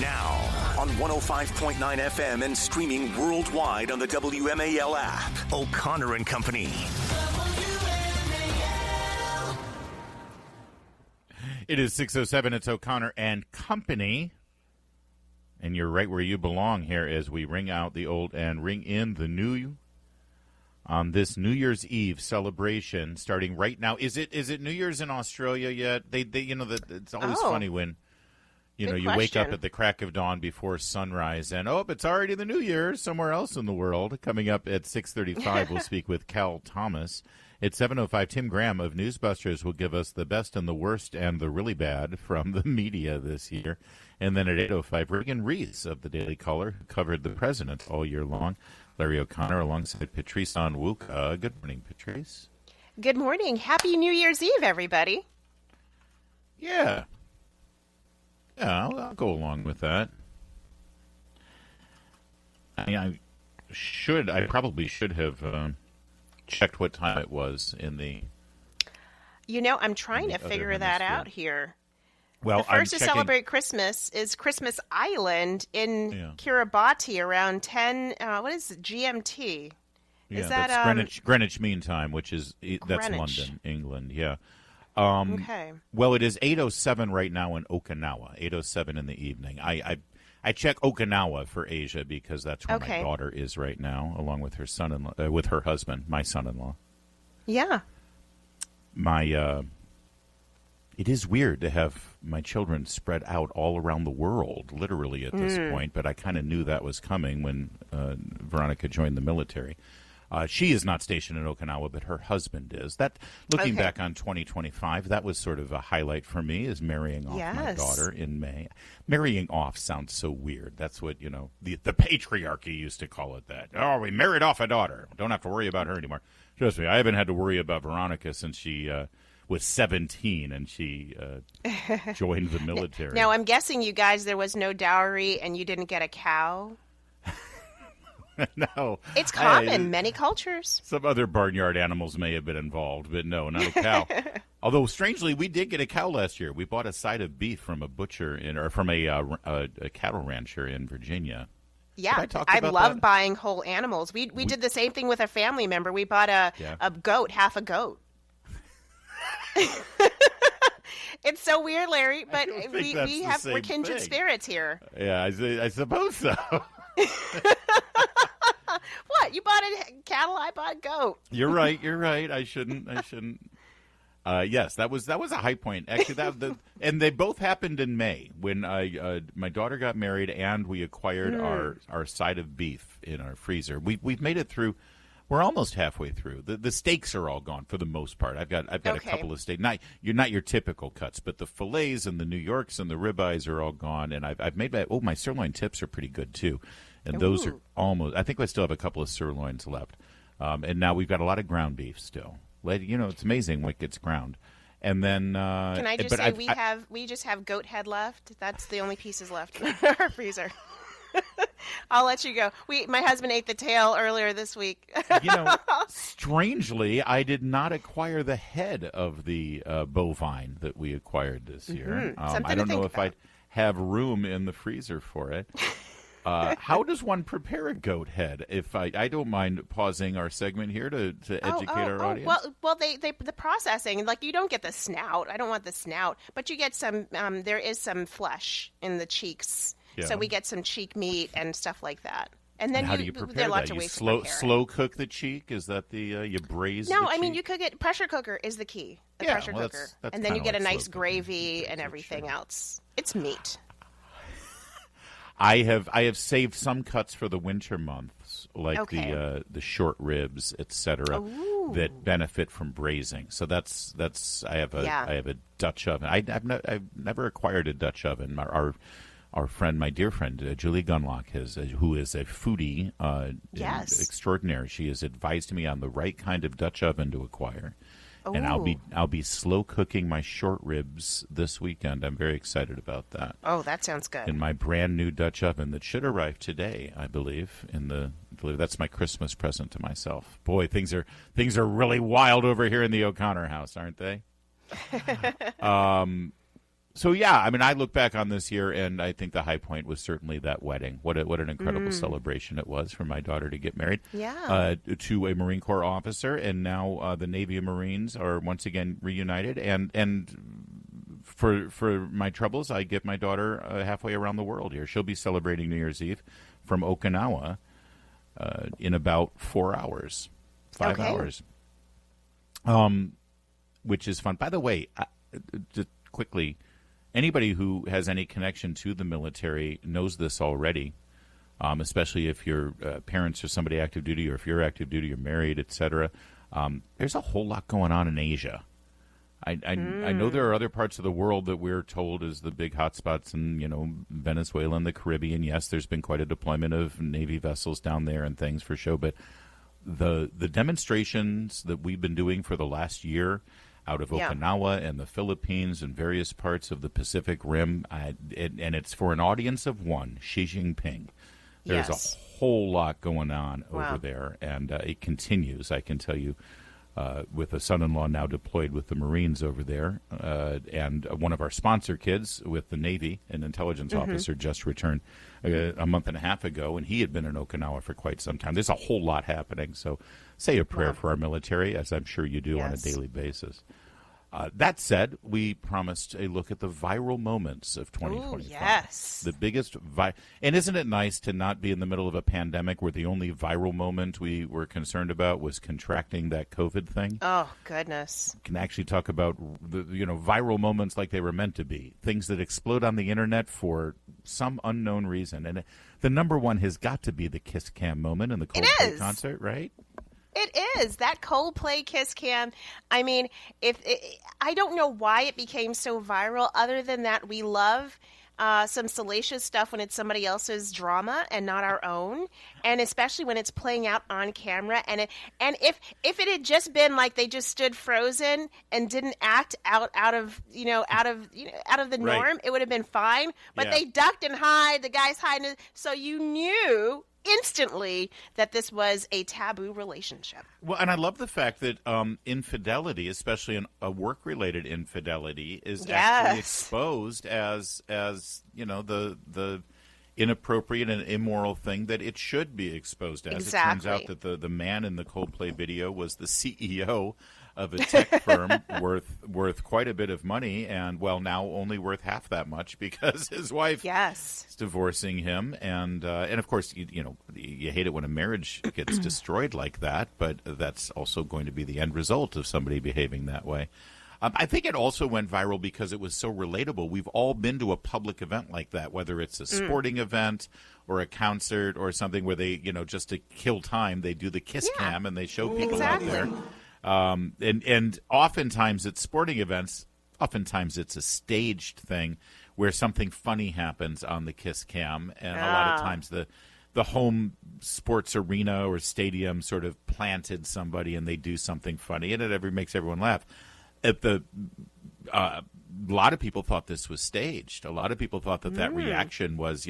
Now, on 105.9 FM and streaming worldwide on the WMAL app. O'Connor and Company. It is 6:07. It's O'Connor and Company. And you're right where you belong here as we ring out the old and ring in the new on this New Year's Eve celebration starting right now. Is it New Year's in Australia yet? They it's always funny when you wake up at the crack of dawn before sunrise and it's already the New Year somewhere else in the world. Coming up at 6:35 we'll speak with Cal Thomas. At 7:05 Tim Graham of Newsbusters will give us the best and the worst and the really bad from the media this year. And then at 8:05 Reagan Reese of the Daily Caller, who covered the president all year long. Larry O'Connor alongside Patrice Onwuka. Good morning, Patrice. Good morning. Happy New Year's Eve, everybody. Yeah, I'll go along with that. I probably should have checked what time it was in the... I'm trying to figure that out here. Well, the first to celebrate Christmas is Christmas Island in Kiribati around 10, what is it, GMT? Is that that's Greenwich Mean Time, that's London, England, yeah. Okay. Well, it is 8:07 right now in Okinawa, 8:07 in the evening. I check Okinawa for Asia because that's where my daughter is right now, along with her son-in-law, with her husband, my son-in-law. Yeah. It is weird to have my children spread out all around the world, literally at this point, but I kind of knew that was coming when Veronica joined the military. She is not stationed in Okinawa, but her husband is. Looking back on 2025, that was sort of a highlight for me, is marrying off my daughter in May. Marrying off sounds so weird. That's what, the patriarchy used to call it that. Oh, we married off a daughter. Don't have to worry about her anymore. Trust me, I haven't had to worry about Veronica since she was 17 and she joined the military. Now, I'm guessing you guys, there was no dowry and you didn't get a cow? No. It's common in many cultures. Some other barnyard animals may have been involved, but no, not a cow. Although, strangely, we did get a cow last year. We bought a side of beef from a butcher or from a cattle rancher in Virginia. Yeah, I love buying whole animals. We did the same thing with a family member. We bought a goat, half a goat. It's so weird, Larry, but we're kindred spirits here. Yeah, I suppose so. What? You bought a cattle, I bought a goat. You're right. I shouldn't. Yes, that was a high point. Actually, and they both happened in May when my daughter got married and we acquired our side of beef in our freezer. We've made it through. We're almost halfway through. The steaks are all gone for the most part. I've got a couple of steaks. Not your typical cuts, but the fillets and the New Yorks and the ribeyes are all gone. And I've made my sirloin tips are pretty good too. And those are almost. I think I still have a couple of sirloins left. And now we've got a lot of ground beef still. It's amazing what gets ground. And then can I just say we just have goat head left. That's the only pieces left in our freezer. I'll let you go. My husband ate the tail earlier this week. Strangely, I did not acquire the head of the bovine that we acquired this year. I don't know if I'd have room in the freezer for it. How does one prepare a goat head? If I don't mind pausing our segment here to educate our audience. Well, the processing, like, you don't get the snout. I don't want the snout, but you get some. There is some flesh in the cheeks, so we get some cheek meat and stuff like that. And then how do you prepare that? You slow cook the cheek? Is that the you braise? No, I mean you cook it. Pressure cooker is the key. Pressure cooker, that's and then you get a nice gravy and everything else. It's meat. I have saved some cuts for the winter months, like the short ribs, etc., that benefit from braising. So that's I have a Dutch oven. I've never acquired a Dutch oven. Our friend, my dear friend, Julie Gunlock, who is a foodie extraordinaire. She has advised me on the right kind of Dutch oven to acquire. Ooh. And I'll be slow cooking my short ribs this weekend. I'm very excited about that. Oh, that sounds good. In my brand new Dutch oven that should arrive today, I believe. That's my Christmas present to myself. Boy, things are really wild over here in the O'Connor house, aren't they? So yeah, I mean, I look back on this year, and I think the high point was certainly that wedding. What an incredible celebration it was for my daughter to get married to a Marine Corps officer, and now the Navy and Marines are once again reunited. And for my troubles, I get my daughter halfway around the world here. She'll be celebrating New Year's Eve from Okinawa in about 4 hours, 5 hours, which is fun. By the way, just quickly. Anybody who has any connection to the military knows this already, especially if your parents are somebody active duty, or if you're active duty, you're married, etc. There's a whole lot going on in Asia. I know there are other parts of the world that we're told is the big hotspots, in Venezuela and the Caribbean. Yes, there's been quite a deployment of Navy vessels down there and things for show. But the demonstrations that we've been doing for the last year out of Okinawa and the Philippines and various parts of the Pacific Rim, and it's for an audience of one, Xi Jinping. There's a whole lot going on over there, and it continues, I can tell you, with a son-in-law now deployed with the Marines over there, and one of our sponsor kids with the Navy, an intelligence officer, just returned a month and a half ago, and he had been in Okinawa for quite some time. There's a whole lot happening, so say a prayer for our military, as I'm sure you do on a daily basis. That said, we promised a look at the viral moments of 2025. Ooh, yes. The biggest and isn't it nice to not be in the middle of a pandemic where the only viral moment we were concerned about was contracting that COVID thing? Oh, goodness. Can actually talk about the viral moments like they were meant to be, things that explode on the internet for some unknown reason. And the number one has got to be the kiss cam moment in the Coldplay concert, right? It is. That Coldplay kiss cam. I mean, I don't know why it became so viral, other than that we love some salacious stuff when it's somebody else's drama and not our own, and especially when it's playing out on camera. And if it had just been like they just stood frozen and didn't act out of the norm, it would have been fine. But they ducked and hide. The guy's hiding, so you knew instantly that this was a taboo relationship. Well, and I love the fact that infidelity, especially a work-related infidelity, is actually exposed as the inappropriate and immoral thing that it should be exposed as. Exactly. It turns out that the man in the Coldplay video was the CEO of a tech firm worth quite a bit of money, and now only worth half that much because his wife is divorcing him, and of course you hate it when a marriage gets destroyed like that, but that's also going to be the end result of somebody behaving that way. I think it also went viral because it was so relatable. We've all been to a public event like that, whether it's a sporting event or a concert or something where they, just to kill time, they do the kiss cam and they show people out there. And oftentimes at sporting events, oftentimes it's a staged thing where something funny happens on the kiss cam, and a lot of times the home sports arena or stadium sort of planted somebody and they do something funny, and it makes everyone laugh. A lot of people thought this was staged. A lot of people thought that reaction was,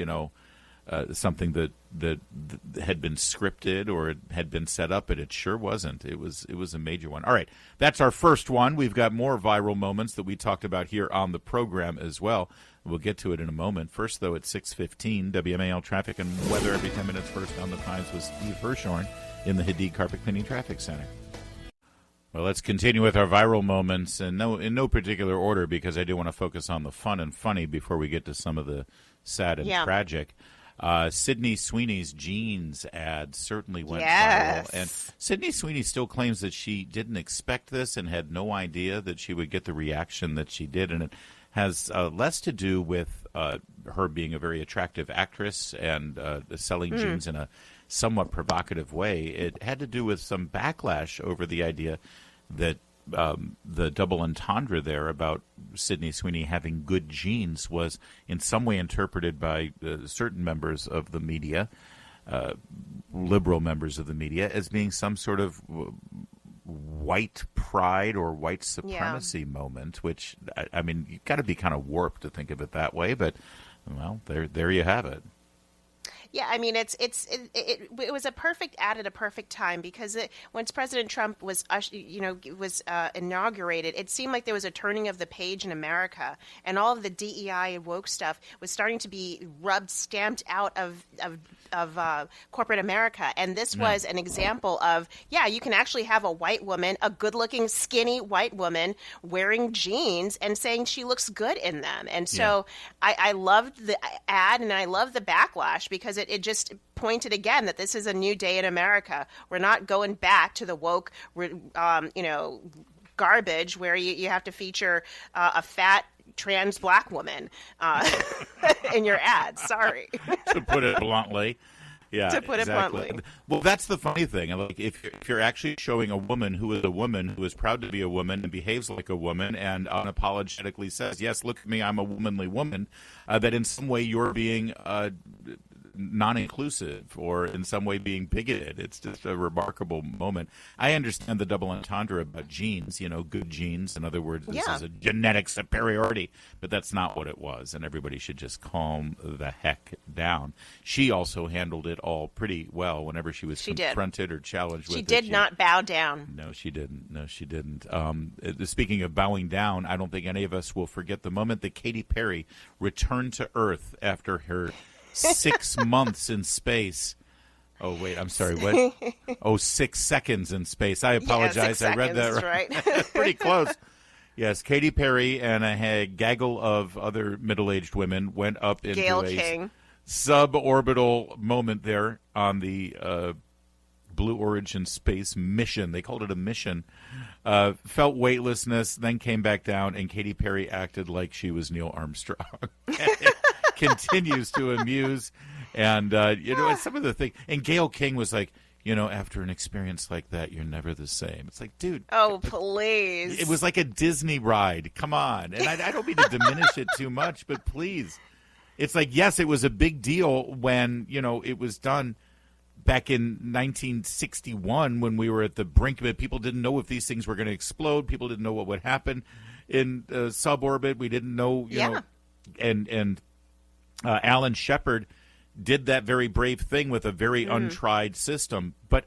something that had been scripted or had been set up, but it sure wasn't. It was a major one. All right, that's our first one. We've got more viral moments that we talked about here on the program as well. We'll get to it in a moment. First, though, at 6:15, WMAL traffic and weather every 10 minutes. First on the Times with Steve Hirshorn in the Hadid Carpet Cleaning Traffic Center. Well, let's continue with our viral moments, and in no particular order, because I do want to focus on the fun and funny before we get to some of the sad and tragic. Sydney Sweeney's jeans ad certainly went viral. And Sydney Sweeney still claims that she didn't expect this and had no idea that she would get the reaction that she did. And it has less to do with her being a very attractive actress and selling jeans in a somewhat provocative way. It had to do with some backlash over the idea that the double entendre there about Sydney Sweeney having good genes was in some way interpreted by certain members of the media, liberal members of the media, as being some sort of white pride or white supremacy moment, which, I mean, you've got to be kind of warped to think of it that way, but, well, there you have it. Yeah, I mean, it was a perfect ad at a perfect time because once President Trump was inaugurated, it seemed like there was a turning of the page in America, and all of the DEI and woke stuff was starting to be stamped out of corporate America, and this was an example of you can actually have a white woman, a good-looking, skinny white woman wearing jeans and saying she looks good in them, and so I loved the ad and I love the backlash because it just pointed again that this is a new day in America. We're not going back to the woke, garbage where you have to feature a fat trans black woman in your ad. Sorry. To put it bluntly. Yeah, to put exactly. it bluntly. Well, that's the funny thing. Like, if you're actually showing a woman who is a woman who is proud to be a woman and behaves like a woman and unapologetically says, "Yes, look at me, I'm a womanly woman," that in some way you're being non-inclusive or in some way being bigoted. It's just a remarkable moment. I understand the double entendre about genes, good genes. In other words, this is a genetic superiority, but that's not what it was, and everybody should just calm the heck down. She also handled it all pretty well whenever she was confronted or challenged with it. She did not bow down. No, she didn't. Speaking of bowing down, I don't think any of us will forget the moment that Katy Perry returned to Earth after her 6 months in space. Oh, wait, I'm sorry. What? 6 seconds in space. I apologize. I read that right. Pretty close. Yes, Katy Perry and a gaggle of other middle-aged women went up into a suborbital moment there on the Blue Origin space mission. They called it a mission. Felt weightlessness, then came back down, and Katy Perry acted like she was Neil Armstrong. Continues to amuse, and some of the things. And Gayle King was like, after an experience like that, you're never the same. It's like, dude. Oh, please. It was like a Disney ride. Come on. And I don't mean to diminish it too much, but please. It's like, yes, it was a big deal when, it was done back in 1961 when we were at the brink of it. People didn't know if these things were going to explode. People didn't know what would happen in suborbit. We didn't know, and Alan Shepard did that very brave thing with a very untried system. But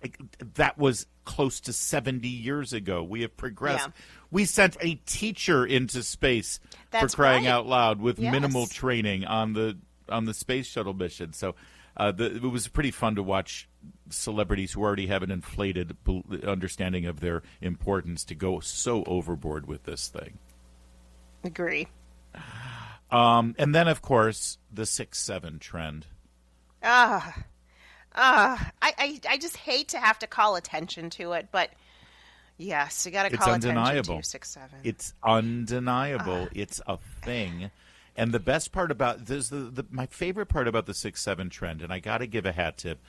that was close to 70 years ago. We have progressed. Yeah. We sent a teacher into space for crying out loud with minimal training on the space shuttle mission. So it was pretty fun to watch celebrities who already have an inflated understanding of their importance to go so overboard with this thing. Agree. And then, of course, the 6'7" trend. I just hate to have to call attention to it, but yes, you got to call attention to 6'7". It's undeniable. It's a thing. And the best part about this, my favorite part about the 6'7" trend, and I got to give a hat tip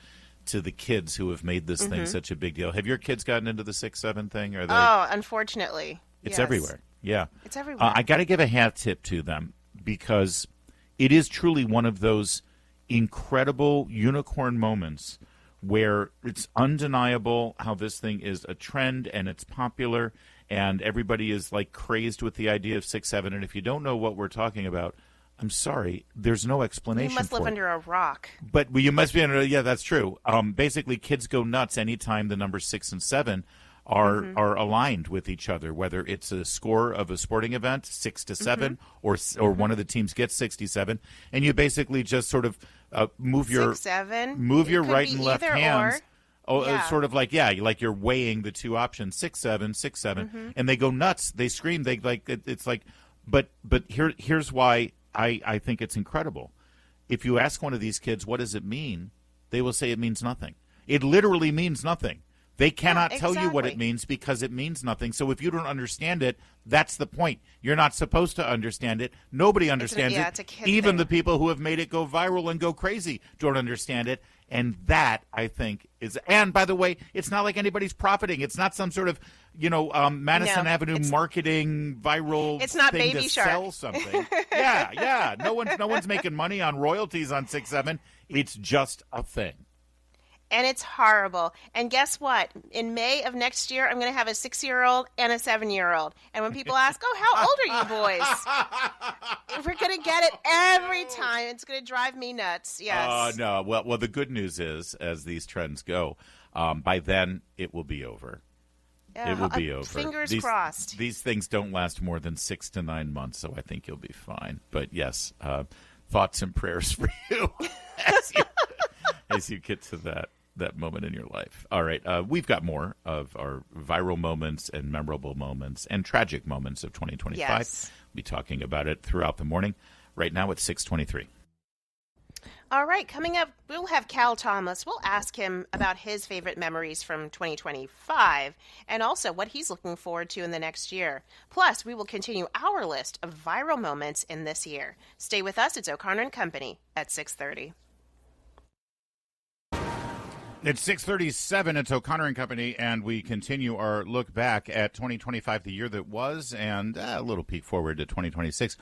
to the kids who have made this thing such a big deal. Have your kids gotten into the 6'7" thing? Are they? Oh, unfortunately, it's everywhere. Yeah, it's everywhere. I got to give a hat tip to them because it is truly one of those incredible unicorn moments where it's undeniable how this thing is a trend and it's popular and everybody is like crazed with the idea of 6'7". And if you don't know what we're talking about, I'm sorry, there's no explanation. You must live under a rock. But you must be under. Yeah, that's true. Basically, kids go nuts anytime the numbers 6 and 7 are aligned with each other. Whether it's a score of a sporting event, 6-7, or one of the teams gets 67, and you basically just sort of move your 6-7. Move your right and left hands. Or. Sort of like like you're weighing the two options, 6-7, 6-7, and they go nuts. They scream. They like it's like, but here's why I think it's incredible. If you ask one of these kids what does it mean, they will say it means nothing. It literally means nothing. They cannot tell you what it means because it means nothing. So if you don't understand it, that's the point. You're not supposed to understand it. Nobody understands it. It's a kid Even thing. the people who have made it go viral and go crazy don't understand it. And that, I think, is – and, by the way, it's not like anybody's profiting. It's not some sort of, Madison Avenue marketing viral it's not thing Baby to Shark. sell something. No one's making money on royalties on 6'7". It's just a thing. And it's horrible. And guess what? In May of next year, I'm going to have a 6-year-old and a 7-year-old. And when people ask, "Oh, how old are you boys?" We're going to get it every time. It's going to drive me nuts. Yes. No. Well, the good news is, as these trends go, by then it will be over. It will be over. Fingers crossed. These things don't last more than 6 to 9 months, so I think you'll be fine. But yes, thoughts and prayers for you as you get to that moment in your life. All right, we've got more of our viral moments and memorable moments and tragic moments of 2025. Yes. We'll be talking about it throughout the morning. Right now it's 6:23. All right, coming up, we'll have Cal Thomas. We'll ask him about his favorite memories from 2025 and also what he's looking forward to in the next year. Plus, we will continue our list of viral moments in this year. Stay with us. It's O'Connor and Company at 6:30. It's 6:37. It's O'Connor and Company, and we continue our look back at 2025, the year that was, and a little peek forward to 2026.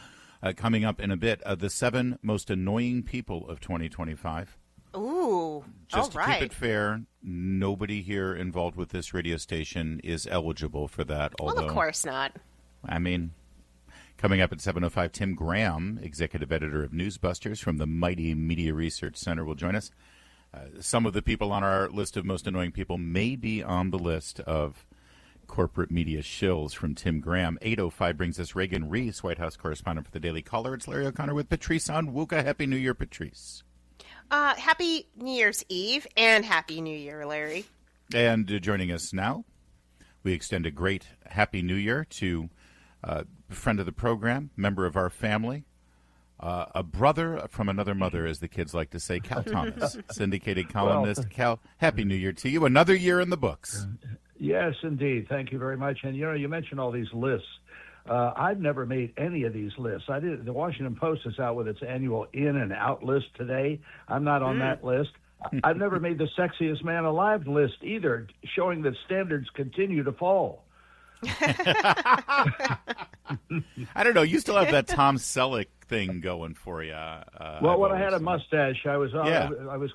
Coming up in a bit, the 7 most annoying people of 2025. Ooh, Just all to right. keep it fair, nobody here involved with this radio station is eligible for that. Although, Well, of course not. I mean, coming up at 7:05, Tim Graham, executive editor of Newsbusters from the Mighty Media Research Center, will join us. Some of the people on our list of most annoying people may be on the list of corporate media shills from Tim Graham. 8:05 brings us Reagan Reese, White House correspondent for the Daily Caller. It's Larry O'Connor with Patrice Onwuka. Happy New Year, Patrice. Happy New Year's Eve and Happy New Year, Larry. And joining us now, we extend a great Happy New Year to a friend of the program, member of our family, a brother from another mother, as the kids like to say, Cal Thomas, syndicated columnist. Cal, Happy New Year to you. Another year in the books. Yes, indeed. Thank you very much. And, you mentioned all these lists. I've never made any of these lists. I did. The Washington Post is out with its annual in and out list today. I'm not on that list. I've never made the sexiest man alive list either, showing that standards continue to fall. I don't know. You still have that Tom Selleck thing going for you. Well, when I had a mustache, I was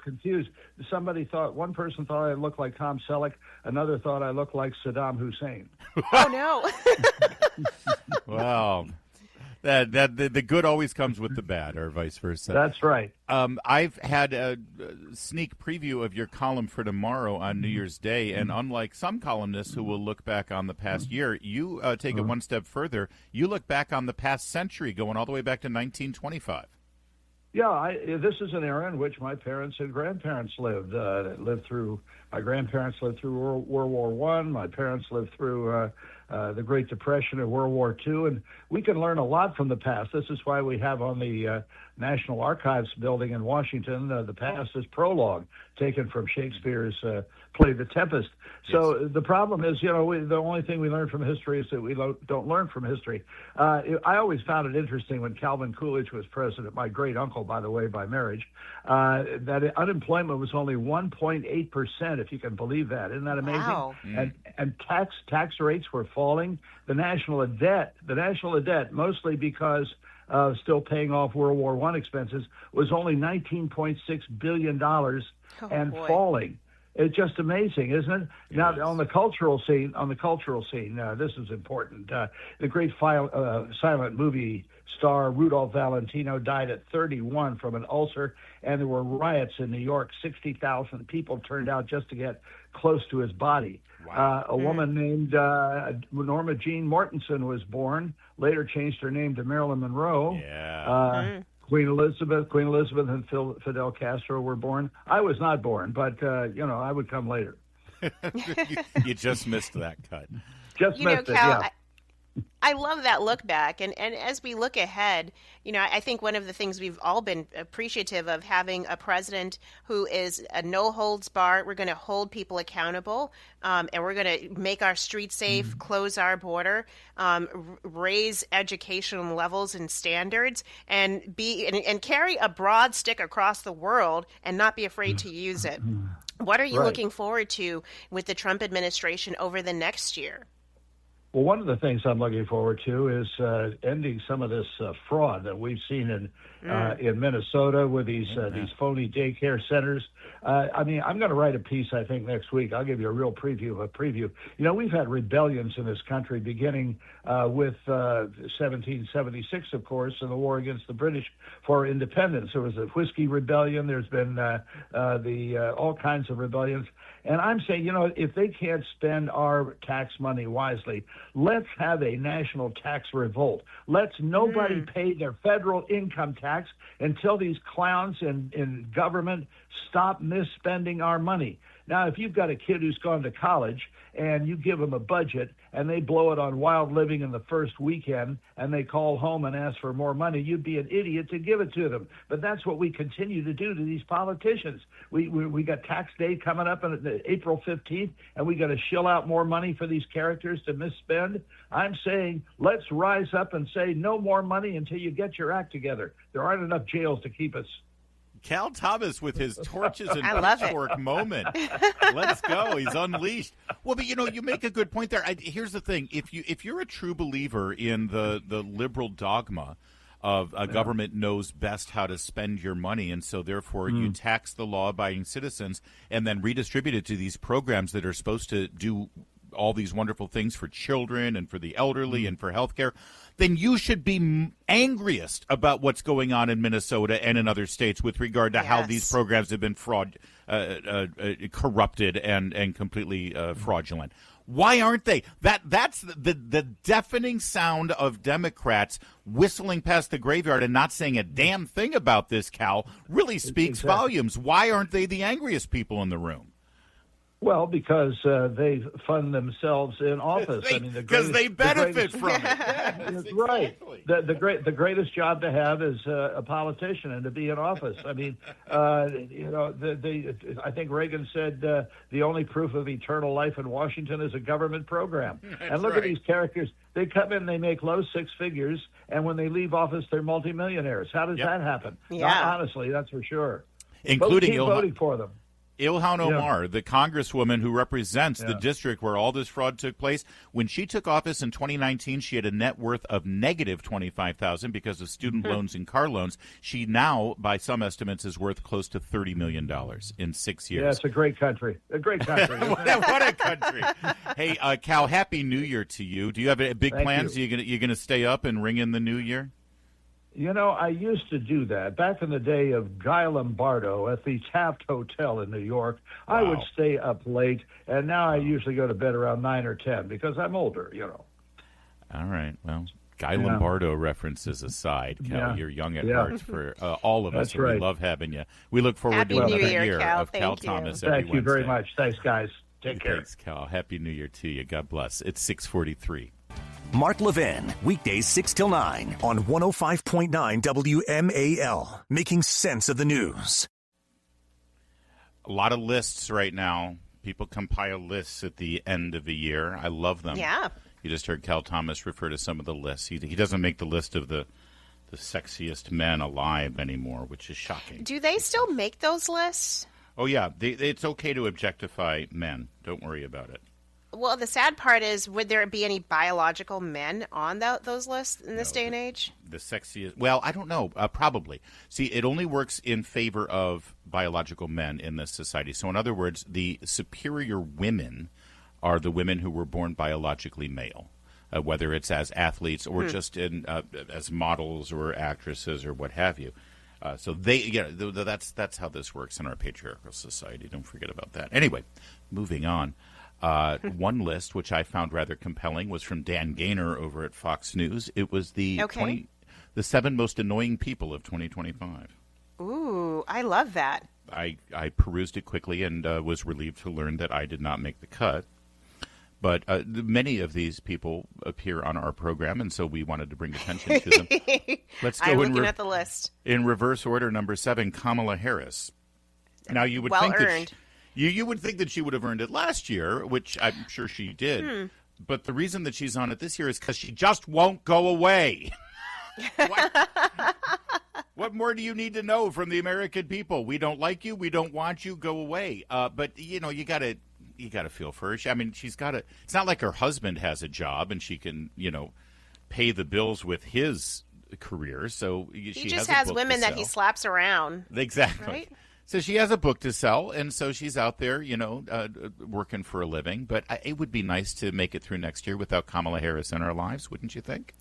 confused. One person thought I looked like Tom Selleck. Another thought I looked like Saddam Hussein. Oh, no. Well, the good always comes with the bad, or vice versa. That's right. I've had a sneak preview of your column for tomorrow on New Year's Day, and unlike some columnists who will look back on the past year, you take it one step further. You look back on the past century, going all the way back to 1925. Yeah, this is an era in which my parents and grandparents lived. My grandparents lived through World War I. My parents lived through the Great Depression and World War II, and we can learn a lot from the past. This is why we have on the National Archives building in Washington the past is prologue, taken from Shakespeare's play The Tempest. So the problem is, the only thing we learn from history is that we don't learn from history. I always found it interesting when Calvin Coolidge was president, my great uncle, by the way, by marriage, that unemployment was only 1.8%, if you can believe that. Isn't that amazing? Wow. And tax rates were falling. The national debt, mostly because of still paying off World War I expenses, was only $19.6 billion and falling. It's just amazing, isn't it? Now, on the cultural scene, this is important. The great silent movie star Rudolph Valentino died at 31 from an ulcer, and there were riots in New York. 60,000 people turned out just to get close to his body. Wow. A woman named Norma Jean Mortensen was born, later changed her name to Marilyn Monroe. Yeah. Queen Elizabeth and Fidel Castro were born. I was not born, but, I would come later. You just missed that cut. Cal, yeah. I love that look back. And as we look ahead, I think one of the things we've all been appreciative of having a president who is a no-holds-barred. We're going to hold people accountable, and we're going to make our streets safe, close our border, raise educational levels and standards, and carry a broad stick across the world and not be afraid to use it. What are you looking forward to with the Trump administration over the next year? Well, one of the things I'm looking forward to is ending some of this fraud that we've seen in Minnesota with these phony daycare centers. I mean, I'm going to write a piece, I think, next week. I'll give you a real preview of a preview. You know, we've had rebellions in this country beginning with 1776, of course, and the war against the British for independence. There was a Whiskey Rebellion. There's been all kinds of rebellions. And I'm saying, you know, if they can't spend our tax money wisely, let's have a national tax revolt. Let's nobody pay their federal income tax until these clowns in government stop misspending our money. Now, if you've got a kid who's gone to college and you give them a budget and they blow it on wild living in the first weekend and they call home and ask for more money, you'd be an idiot to give it to them. But that's what we continue to do to these politicians. We got tax day coming up on April 15th, and we got to shill out more money for these characters to misspend. I'm saying let's rise up and say no more money until you get your act together. There aren't enough jails to keep us. Cal Thomas with his torches and pitchfork moment. Let's go. He's unleashed. Well, but, you know, you make a good point there. Here's the thing. If you're a true believer in the liberal dogma of a government knows best how to spend your money, and so therefore you tax the law-abiding citizens and then redistribute it to these programs that are supposed to do all these wonderful things for children and for the elderly and for healthcare, then you should be angriest about what's going on in Minnesota and in other states with regard to how these programs have been corrupted and completely fraudulent. Why aren't they? That's the deafening sound of Democrats whistling past the graveyard and not saying a damn thing about this, Cal, really speaks volumes. Why aren't they the angriest people in the room? Well, because they fund themselves in office. Because they benefit from it. That's right. The greatest job to have is a politician and to be in office. I mean, you know, I think Reagan said the only proof of eternal life in Washington is a government program. And look at these characters. They come in, they make low six figures, and when they leave office, they're multimillionaires. How does that happen? Yeah. Honestly, that's for sure. Including keep voting for them. Ilhan Omar, the congresswoman who represents the district where all this fraud took place, when she took office in 2019, she had a net worth of negative $25,000 because of student loans and car loans. She now, by some estimates, is worth close to $30 million in 6 years. Yeah, it's a great country. A great country. What a country. Hey, Cal, Happy New Year to you. Do you have big plans? You. You're gonna stay up and ring in the new year? You know, I used to do that. Back in the day of Guy Lombardo at the Taft Hotel in New York, I would stay up late, and now I usually go to bed around 9 or 10 because I'm older, you know. All right. Well, Guy Lombardo references aside, Cal, you're young at heart for all of us. That's right. We love having you. We look forward to another year Cal. of Cal Thomas Thank every Thank you very Wednesday. much. Thanks, guys. Take care. Thanks, Cal. Happy New Year to you. God bless. It's 6:43. Mark Levin, weekdays 6 till 9 on 105.9 WMAL, making sense of the news. A lot of lists right now. People compile lists at the end of a year. I love them. Yeah. You just heard Cal Thomas refer to some of the lists. He doesn't make the list of the sexiest men alive anymore, which is shocking. Do they still make those lists? Oh, yeah. It's okay to objectify men. Don't worry about it. Well, the sad part is, would there be any biological men on those lists in this day and age? The sexiest, well, I don't know, probably. See, it only works in favor of biological men in this society. So in other words, the superior women are the women who were born biologically male, whether it's as athletes or just as models or actresses or what have you. So that's how this works in our patriarchal society. Don't forget about that. Anyway, moving on. One list, which I found rather compelling, was from Dan Gaynor over at Fox News. It was the 7 most annoying people of 2025. Ooh, I love that. I perused it quickly and was relieved to learn that I did not make the cut. But many of these people appear on our program, and so we wanted to bring attention to them. Let's go I'm looking at the list. In reverse order, number 7, Kamala Harris. Now, you would well think earned. that you would think that she would have earned it last year, which I'm sure she did. But the reason that she's on it this year is because she just won't go away. What more do you need to know from the American people? We don't like you. We don't want you. Go away. But, you know, you got to you got to feel for her. She's got to. It's not like her husband has a job and she can, pay the bills with his career. So he she just has has women that he slaps around. Exactly. Right? So she has a book to sell, and so she's out there, working for a living. But it would be nice to make it through next year without Kamala Harris in our lives, wouldn't you think?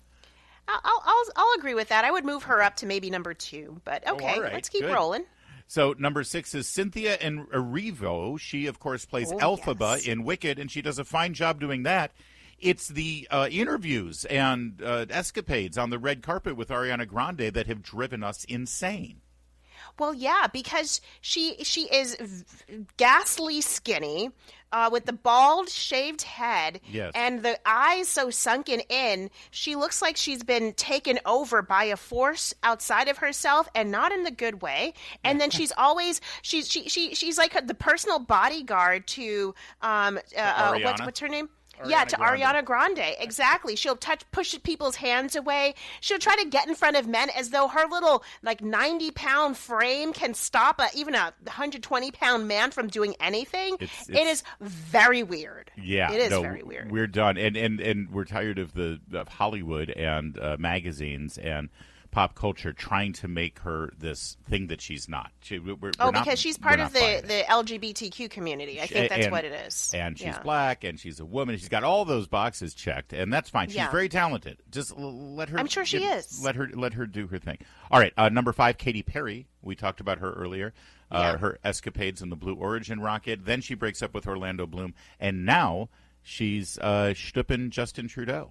I'll agree with that. I would move her up to maybe number 2, but okay, all right, let's keep good. rolling. So number 6 is Cynthia Erivo. She, of course, plays Elphaba in Wicked, and she does a fine job doing that. It's the interviews and escapades on the red carpet with Ariana Grande that have driven us insane. Well, yeah, because she is ghastly skinny, with the bald, shaved head, yes, and the eyes so sunken in. She looks like she's been taken over by a force outside of herself, and not in the good way. And then she's always she's like the personal bodyguard to what's her name? To Ariana Grande. Exactly. She'll push people's hands away. She'll try to get in front of men as though her little 90-pound frame can stop even a 120-pound man from doing anything. It is very weird. Yeah. It is very weird. We're done. And we're tired of of Hollywood and magazines and pop culture trying to make her this thing that she's not. Because she's part of the LGBTQ community. I think that's what it is. And she's black, and she's a woman. She's got all those boxes checked, and that's fine. She's very talented. Just let her. I'm sure she is. Let her do her thing. All right, number 5, Katy Perry. We talked about her earlier. Her escapades in the Blue Origin rocket. Then she breaks up with Orlando Bloom, and now she's stupping Justin Trudeau,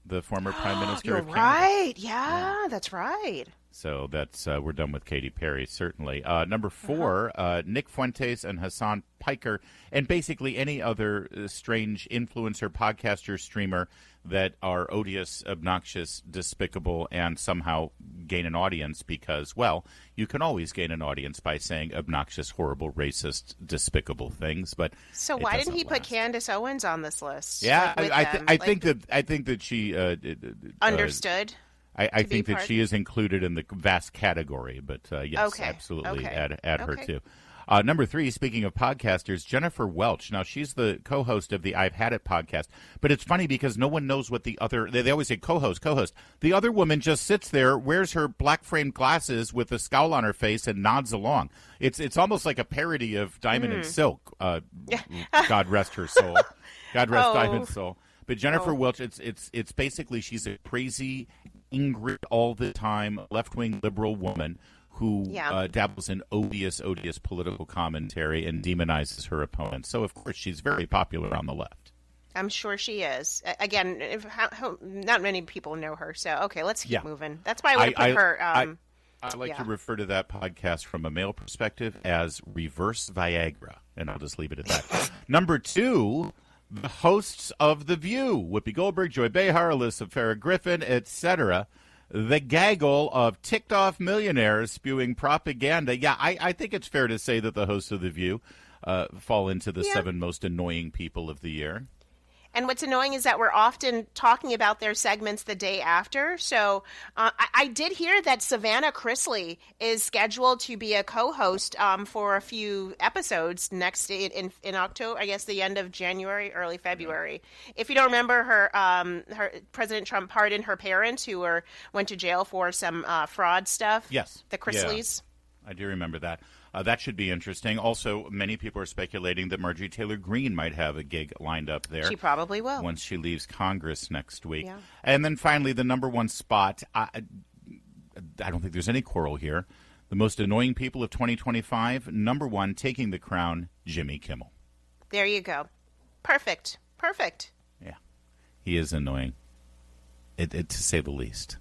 the former Prime Minister of Canada. Right. Yeah, that's right. So that's we're done with Katy Perry, certainly. Number 4, Nick Fuentes and Hassan Piker, and basically any other strange influencer, podcaster, streamer that are odious, obnoxious, despicable, and somehow gain an audience because, well, you can always gain an audience by saying obnoxious, horrible, racist, despicable things. But so why didn't he put Candace Owens on this list? Yeah, I think that she understood. I think that she is included in the vast category, but yes, absolutely, add her too. Number 3, speaking of podcasters, Jennifer Welch. Now, she's the co-host of the I've Had It podcast, but it's funny because no one knows what the other, they always say co-host. The other woman just sits there, wears her black-framed glasses with a scowl on her face and nods along. It's almost like a parody of Diamond and Silk. God rest her soul. God rest Diamond's soul. But Jennifer Welch, it's basically she's a crazy, angry all the time, left-wing liberal woman who dabbles in odious political commentary and demonizes her opponents. So, of course, she's very popular on the left. I'm sure she is. Again, not many people know her. So, okay, let's keep moving. That's why I would put her. I like to refer to that podcast from a male perspective as reverse Viagra, and I'll just leave it at that. Number 2, the hosts of The View, Whoopi Goldberg, Joy Behar, Alyssa Farrah Griffin, etc., the gaggle of ticked-off millionaires spewing propaganda. Yeah, I think it's fair to say that the hosts of The View fall into the 7 most annoying people of the year. And what's annoying is that we're often talking about their segments the day after. So I did hear that Savannah Chrisley is scheduled to be a co-host for a few episodes next in October, I guess the end of January, early February. If you don't remember, her President Trump pardoned her parents who went to jail for some fraud stuff. Yes. The Chrisleys. Yeah, I do remember that. That should be interesting. Also, many people are speculating that Marjorie Taylor Greene might have a gig lined up there. She probably will. Once she leaves Congress next week. Yeah. And then finally, the number 1 spot, I don't think there's any quarrel here. The most annoying people of 2025, number 1, taking the crown, Jimmy Kimmel. There you go. Perfect. Yeah. He is annoying, to say the least.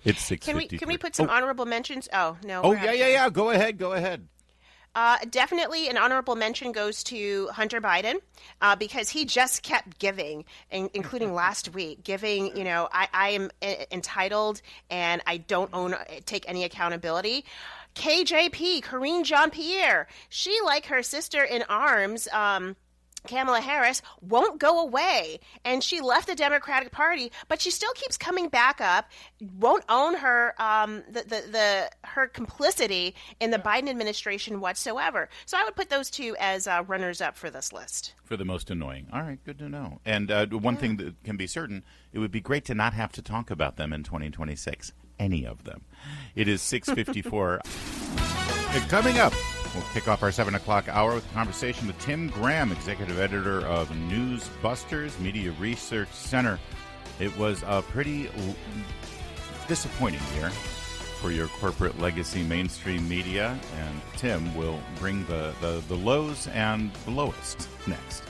It's 6:53. Can we put some honorable mentions? Oh, no. Oh, yeah. Go ahead. Definitely an honorable mention goes to Hunter Biden because he just kept giving, including last week, giving, I am entitled and I don't take any accountability. KJP, Karine Jean-Pierre, she, like her sister in arms, Kamala Harris won't go away, and she left the Democratic Party, but she still keeps coming back up. Won't own her her complicity in the Biden administration whatsoever. So I would put those two as runners up for this list. For the most annoying. All right, good to know. And one thing that can be certain, it would be great to not have to talk about them in 2026. Any of them. It is 6:54. Coming up, we'll kick off our 7 o'clock hour with a conversation with Tim Graham, executive editor of Newsbusters Media Research Center. It was a pretty disappointing year for your corporate legacy mainstream media, and Tim will bring the lows and the lowest next.